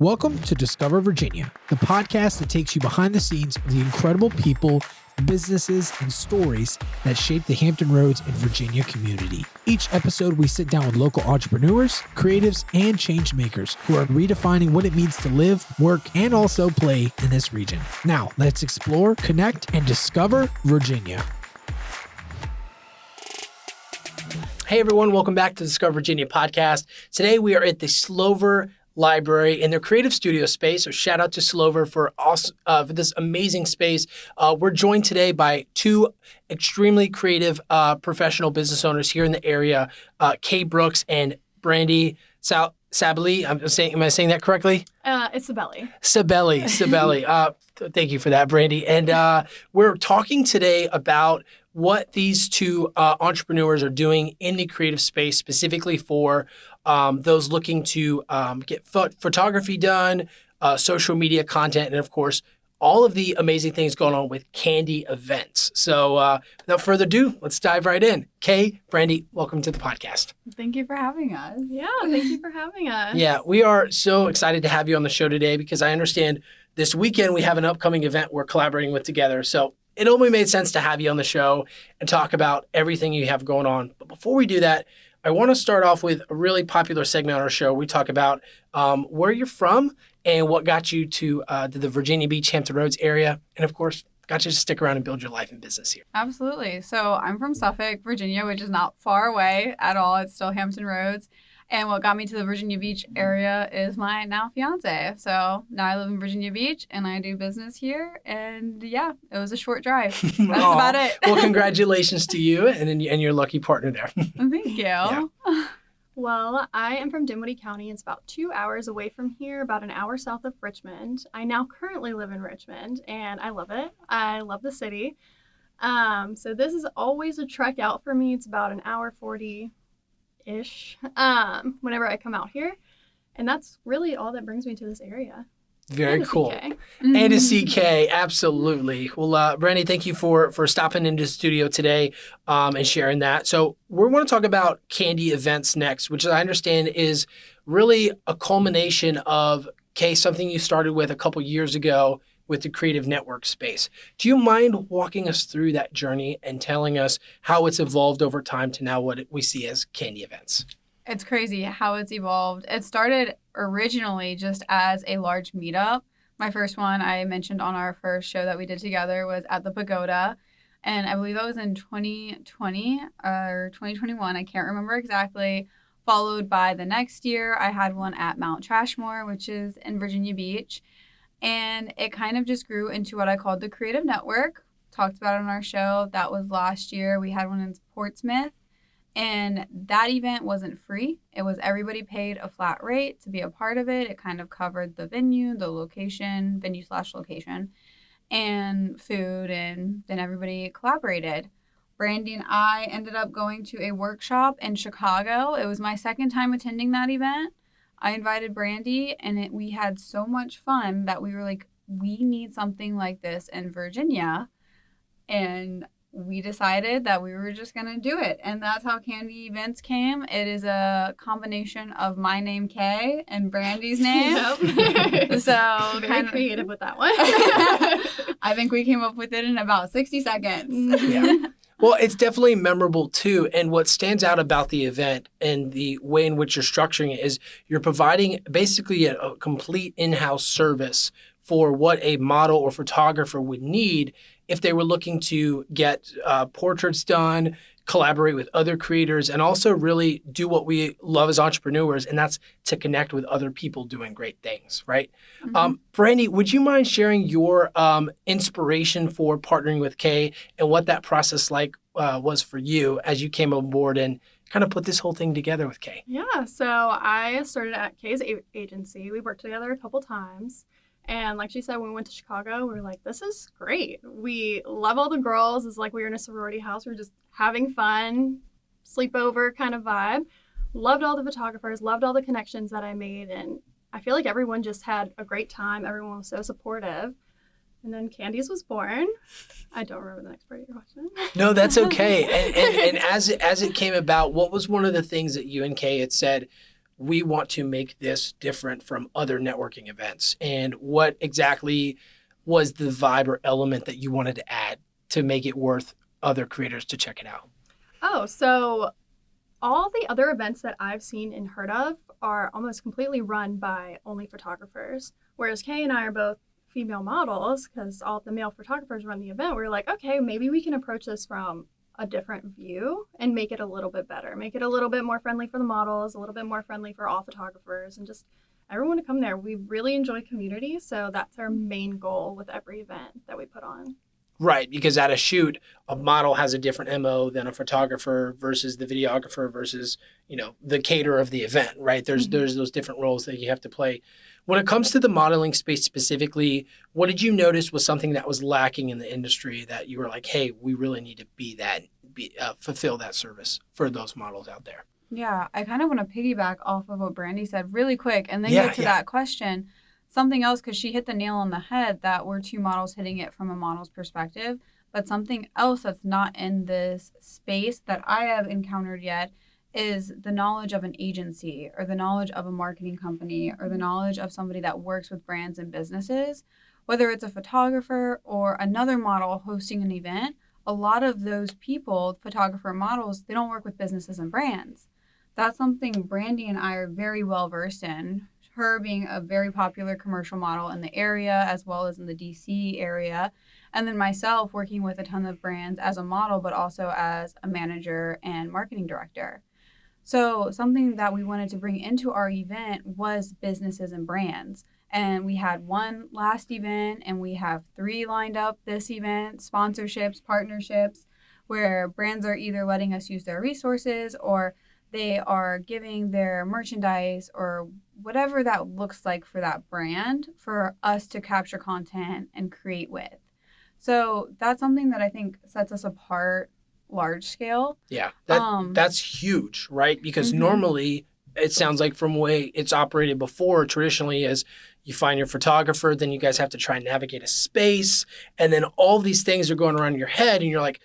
Welcome to Discover Virginia, the podcast that takes you behind the scenes of the incredible people, businesses, and stories that shape the Hampton Roads and Virginia community. Each episode, we sit down with local entrepreneurs, creatives, and change makers who are redefining what it means to live, work, and also play in this region. Now, let's explore, connect, and discover Virginia. Hey everyone, welcome back to the Discover Virginia podcast. Today we are at the Slover Library in their creative studio space. So shout out to Slover for this amazing space. We're joined today by two extremely creative professional business owners here in the area, Kay Brooks and Brandy Sabelli. Am I saying that correctly? It's Sabelli. Sabelli. Thank you for that, Brandy. And we're talking today about what these two entrepreneurs are doing in the creative space, specifically for those looking to get photography done, social media content, and of course, all of the amazing things going on with Kandy Events. So without further ado, let's dive right in. Kay, Brandy, welcome to the podcast. Thank you for having us. Yeah, thank you for having us. Yeah, we are so excited to have you on the show today because I understand this weekend we have an upcoming event we're collaborating with together. So it only made sense to have you on the show and talk about everything you have going on. But before we do that, I want to start off with a really popular segment on our show. We talk about where you're from and what got you to the Virginia Beach, Hampton Roads area. And of course, got you to stick around and build your life and business here. Absolutely. So I'm from Suffolk, Virginia, which is not far away at all. It's still Hampton Roads. And what got me to the Virginia Beach area is my now fiance. So now I live in Virginia Beach and I do business here. And yeah, it was a short drive. That's about it. Well, congratulations to you and your lucky partner there. Thank you. Yeah. Well, I am from Dinwiddie County. It's about 2 hours away from here, about an hour south of Richmond. I now currently live in Richmond and I love it. I love the city. So this is always a trek out for me. It's about an hour 40-ish whenever I come out here. And that's really all that brings me to this area. Very cool. CK. And a CK, absolutely. Well, Brandy, thank you for stopping into the studio today and sharing that. So we want to talk about Kandy Events next, which I understand is really a culmination of, something you started with a couple years ago with the creative network space. Do you mind walking us through that journey and telling us how it's evolved over time to now what we see as Kandy Events? It's crazy how it's evolved. It started originally just as a large meetup. My first one I mentioned on our first show that we did together was at the Pagoda. And I believe that was in 2020 or 2021. I can't remember exactly. Followed by the next year, I had one at Mount Trashmore, which is in Virginia Beach. And it kind of just grew into what I called the Creative Network. Talked about it on our show. That was last year. We had one in Portsmouth. And that event wasn't free. It was everybody paid a flat rate to be a part of it. It kind of covered the venue, the location, venue/location, and food, and then everybody collaborated. Brandy and I ended up going to a workshop in Chicago. It was my second time attending that event. I invited Brandy, and we had so much fun that we were like, we need something like this in Virginia. And we decided that we were just going to do it. And that's how Kandy Events came. It is a combination of my name, Kay, and Brandy's name. Yep. So Very creative with that one. I think we came up with it in about 60 seconds. Yeah. Well, it's definitely memorable too. And what stands out about the event and the way in which you're structuring it is you're providing basically a complete in-house service for what a model or photographer would need if they were looking to get portraits done, collaborate with other creators, and also really do what we love as entrepreneurs, and that's to connect with other people doing great things, right? Mm-hmm. Brandy, would you mind sharing your inspiration for partnering with Kay and what that process was for you as you came on board and kind of put this whole thing together with Kay? Yeah, so I started at Kay's agency. We worked together a couple times. And like she said, when we went to Chicago, we were like, this is great. We love all the girls. It's like we were in a sorority house. We were just having fun, sleepover kind of vibe. Loved all the photographers, loved all the connections that I made. And I feel like everyone just had a great time. Everyone was so supportive. And then Kandy's was born. I don't remember the next part of your question. No, that's okay. And as it came about, what was one of the things that you and Kay had said we want to make this different from other networking events? And what exactly was the vibe or element that you wanted to add to make it worth other creators to check it out? Oh, so all the other events that I've seen and heard of are almost completely run by only photographers. Whereas Kay and I are both female models, because all the male photographers run the event. We're like, okay, maybe we can approach this from a different view and make it a little bit better, make it a little bit more friendly for the models, a little bit more friendly for all photographers, and just everyone to come there. We really enjoy community, so that's our main goal with every event that we put on. Right, because at a shoot, a model has a different MO than a photographer versus the videographer versus, the caterer of the event, right? There's those different roles that you have to play. When it comes to the modeling space specifically, what did you notice was something that was lacking in the industry that you were like, hey, we really need to fulfill that service for those models out there? Yeah, I kind of want to piggyback off of what Brandy said really quick and then Yeah, get to yeah. that question. Something else, because she hit the nail on the head that we're two models hitting it from a model's perspective, but something else that's not in this space that I have encountered yet is the knowledge of an agency or the knowledge of a marketing company or the knowledge of somebody that works with brands and businesses. Whether it's a photographer or another model hosting an event, a lot of those people, photographer and models, they don't work with businesses and brands. That's something Brandy and I are very well versed in. Her being a very popular commercial model in the area as well as in the DC area. And then myself working with a ton of brands as a model, but also as a manager and marketing director. So something that we wanted to bring into our event was businesses and brands. And we had one last event and we have 3 lined up this event, sponsorships, partnerships, where brands are either letting us use their resources or they are giving their merchandise or whatever that looks like for that brand for us to capture content and create with. So that's something that I think sets us apart large scale. Yeah, Um, that's huge, right? Because mhm. normally it sounds like from the way it's operated before, traditionally, as you find your photographer, then you guys have to try and navigate a space, and then all these things are going around in your head, and you're like,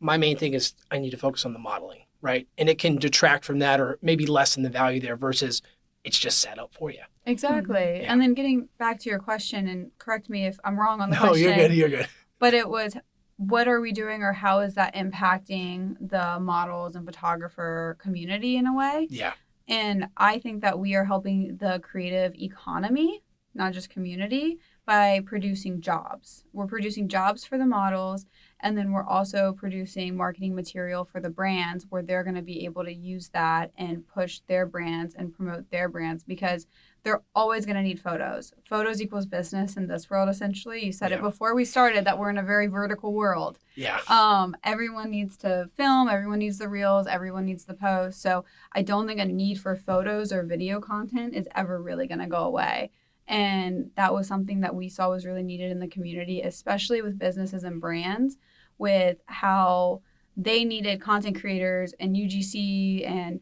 my main thing is I need to focus on the modeling, right? And it can detract from that or maybe lessen the value there versus it's just set up for you. Exactly. Yeah. And then getting back to your question, and correct me if I'm wrong on the No, question. you're good. But it was, what are we doing or how is that impacting the models and photographer community in a way? Yeah. And I think that we are helping the creative economy, not just community, by producing jobs. We're producing jobs for the models, and then we're also producing marketing material for the brands where they're going to be able to use that and push their brands and promote their brands because they're always going to need photos. Photos equals business in this world, essentially. You said it before we started that we're in a very vertical world. Yeah. Everyone needs to film, everyone needs the reels, everyone needs the post. So I don't think a need for photos or video content is ever really going to go away. And that was something that we saw was really needed in the community, especially with businesses and brands, with how they needed content creators and UGC and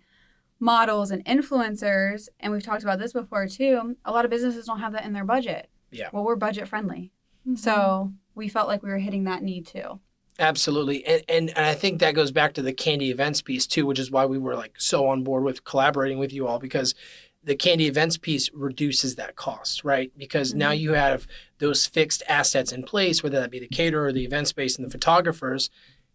models and influencers. And we've talked about this before too. A lot of businesses don't have that in their budget. Yeah. Well, we're budget friendly. Mm-hmm. So we felt like we were hitting that need too. Absolutely. And I think that goes back to the Kandy Events piece too, which is why we were like so on board with collaborating with you all, because the Kandy Events piece reduces that cost, right? Because now you have those fixed assets in place, whether that be the caterer or the event space and the photographers,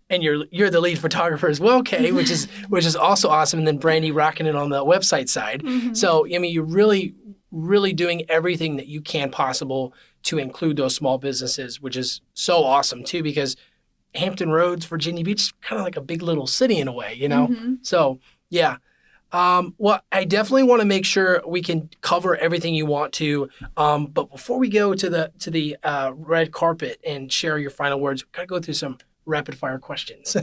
and you're the lead photographer as well, Kay, which is also awesome. And then Brandy rocking it on the website side. Mm-hmm. So I mean, you're really, really doing everything that you can possible to include those small businesses, which is so awesome too, because Hampton Roads, Virginia Beach, is kind of like a big little city in a way, you know? Mm-hmm. So yeah. Well, I definitely want to make sure we can cover everything you want to. But before we go to the red carpet and share your final words, we've got to go through some rapid fire questions.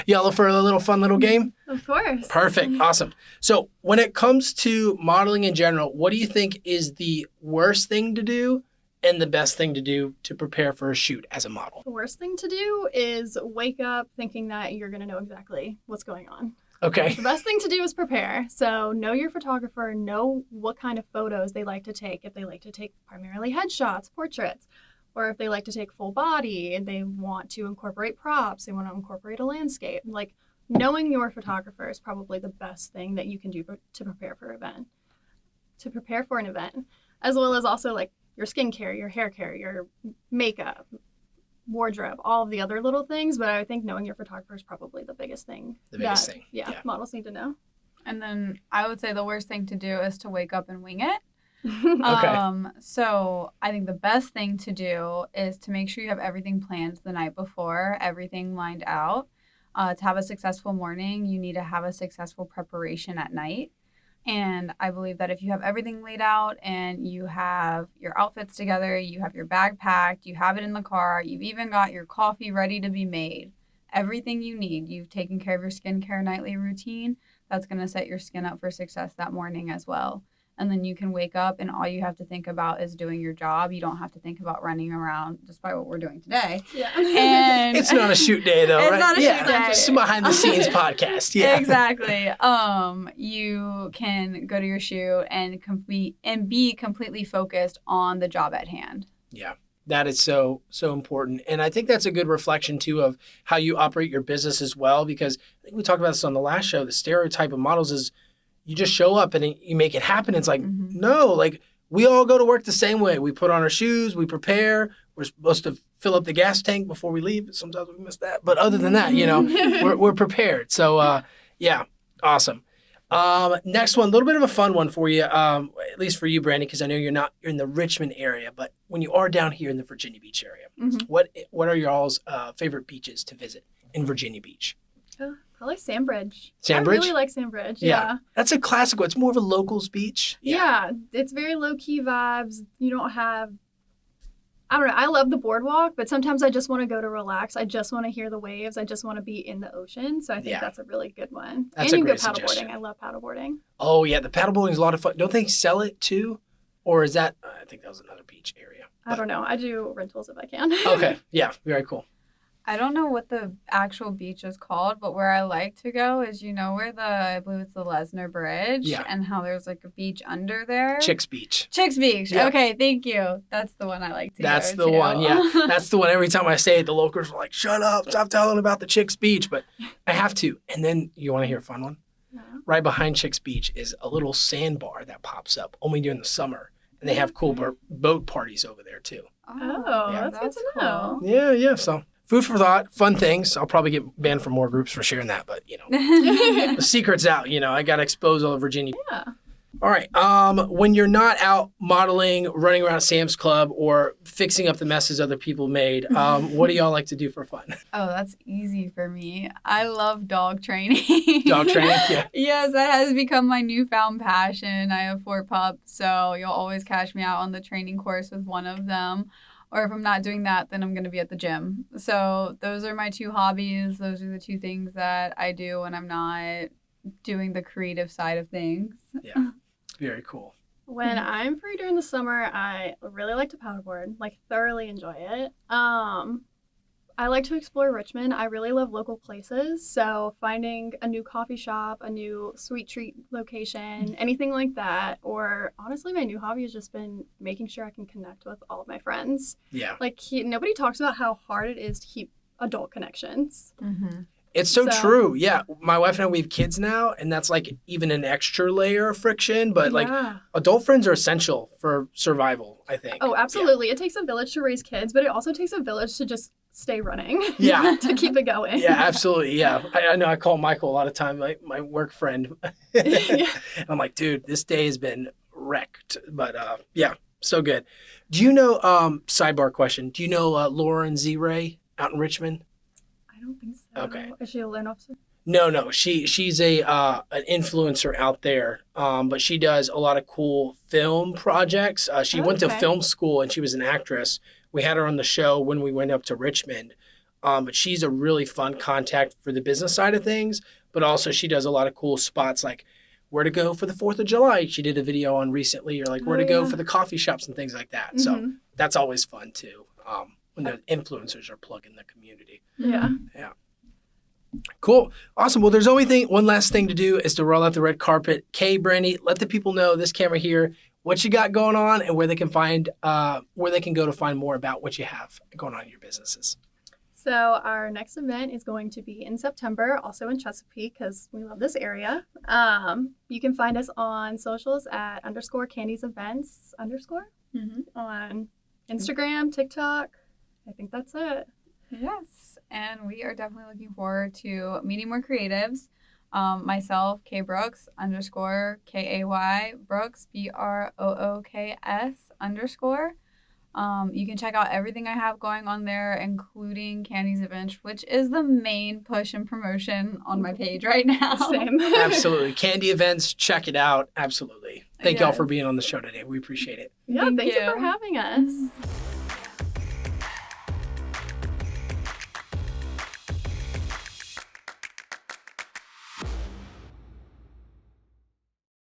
Y'all up for a little fun little game? Of course. Perfect. Awesome. So when it comes to modeling in general, what do you think is the worst thing to do and the best thing to do to prepare for a shoot as a model? The worst thing to do is wake up thinking that you're going to know exactly what's going on. Okay. The best thing to do is prepare. So know your photographer, know what kind of photos they like to take. If they like to take primarily headshots, portraits, or if they like to take full body and they want to incorporate props, they want to incorporate a landscape. Like, knowing your photographer is probably the best thing that you can do to prepare for an event, as well as also like your skincare, your hair care, your makeup, wardrobe, all of the other little things. But I think knowing your photographer is probably the biggest thing. Yeah. Models need to know. And then I would say the worst thing to do is to wake up and wing it. Okay. So I think the best thing to do is to make sure you have everything planned the night before, everything lined out. To have a successful morning, you need to have a successful preparation at night. And I believe that if you have everything laid out and you have your outfits together, you have your bag packed, you have it in the car, you've even got your coffee ready to be made, everything you need, you've taken care of your skincare nightly routine, that's going to set your skin up for success that morning as well. And then you can wake up and all you have to think about is doing your job. You don't have to think about running around, despite what we're doing today. Yeah. And It's not a shoot day though, It's right? not a yeah. shoot day. It's a behind the scenes podcast. Yeah. Exactly. You can go to your shoot and be completely focused on the job at hand. Yeah. That is so important. And I think that's a good reflection too of how you operate your business as well, because I think we talked about this on the last show. The stereotype of models is you just show up and you make it happen. It's like, no, like we all go to work the same way. We put on our shoes, we prepare. We're supposed to fill up the gas tank before we leave. Sometimes we miss that. But other than that, we're prepared. So yeah, awesome. Next one, a little bit of a fun one for you, at least for you, Brandy, because I know you're in the Richmond area, but when you are down here in the Virginia Beach area, what are y'all's favorite beaches to visit in Virginia Beach? Probably Sandbridge. Sandbridge? I really like Sandbridge. Yeah. That's a classic one. It's more of a locals beach. Yeah. It's very low key vibes. You don't have, I don't know. I love the boardwalk, but sometimes I just want to go to relax. I just want to hear the waves. I just want to be in the ocean. So I think that's a really good one. That's and a you can great go paddleboarding. suggestion. I love paddleboarding. Oh, yeah. The paddleboarding is a lot of fun. Don't they sell it too? Or is that, I think that was another beach area. I don't know. I do rentals if I can. Okay. Yeah. Very cool. I don't know what the actual beach is called, but where I like to go is, where I believe it's the Lesnar Bridge, and how there's like a beach under there. Chicks Beach. Chicks Beach. Yeah. Okay, thank you. That's the one I like to That's go the to. one, yeah. That's the one. Every time I say it, the locals are like, shut up, stop telling about the Chicks Beach. But I have to. And then you want to hear a fun one? Yeah. Right behind Chicks Beach is a little sandbar that pops up only during the summer. And they have cool boat parties over there too. Oh, Yeah. that's good to know. Yeah. So food for thought, fun things. I'll probably get banned from more groups for sharing that, but the secret's out. I got to expose all of Virginia. Yeah. All right. When you're not out modeling, running around Sam's Club, or fixing up the messes other people made, what do y'all like to do for fun? Oh, that's easy for me. I love dog training. Dog training? Yeah. Yes, that has become my newfound passion. I have 4 pups, so you'll always catch me out on the training course with one of them. Or if I'm not doing that, then I'm going to be at the gym. So those are my 2 hobbies. Those are the 2 things that I do when I'm not doing the creative side of things. Yeah. Very cool. When I'm free during the summer, I really like to paddleboard, thoroughly enjoy it. I like to explore Richmond. I really love local places. So finding a new coffee shop, a new sweet treat location, anything like that. Or honestly, my new hobby has just been making sure I can connect with all of my friends. Yeah. Nobody talks about how hard it is to keep adult connections. Mm-hmm. It's so true. Yeah. My wife and I, we have kids now, and that's even an extra layer of friction. But adult friends are essential for survival, I think. Oh, absolutely. Yeah. It takes a village to raise kids, but it also takes a village to just stay running. Yeah. To keep it going. Yeah, absolutely. Yeah. I know I call Michael a lot of time, my work friend. Yeah. I'm like, dude, this day has been wrecked. But yeah, so good. Do you know, sidebar question, do you know Lauren Z. Ray out in Richmond? I don't think so. Okay. Is she a loan officer? No. She's an influencer out there, but she does a lot of cool film projects. She went to film school and she was an actress. We had her on the show when we went up to Richmond, but she's a really fun contact for the business side of things. But also she does a lot of cool spots like where to go for the 4th of July. She did a video on recently, or where to go for the coffee shops and things like that. Mm-hmm. So that's always fun too. When the influencers are plugging the community. Yeah. Yeah. Cool. Awesome. Well, there's only one last thing to do is to roll out the red carpet. Kay, Brandy, let the people know, this camera here, what you got going on and where they can go to find more about what you have going on in your businesses. So our next event is going to be in September, also in Chesapeake, because we love this area. You can find us on socials at _Kandy's Events on Instagram, TikTok. I think that's it. Yes, and we are definitely looking forward to meeting more creatives. Myself, K Brooks _KAY Brooks BROOKS _. You can check out everything I have going on there, including Kandy's Events, which is the main push and promotion on my page right now. Same. Absolutely. Kandy Events, check it out. Absolutely. Thank y'all Yes. for being on the show today. We appreciate it. Yeah, thank you for you. having us.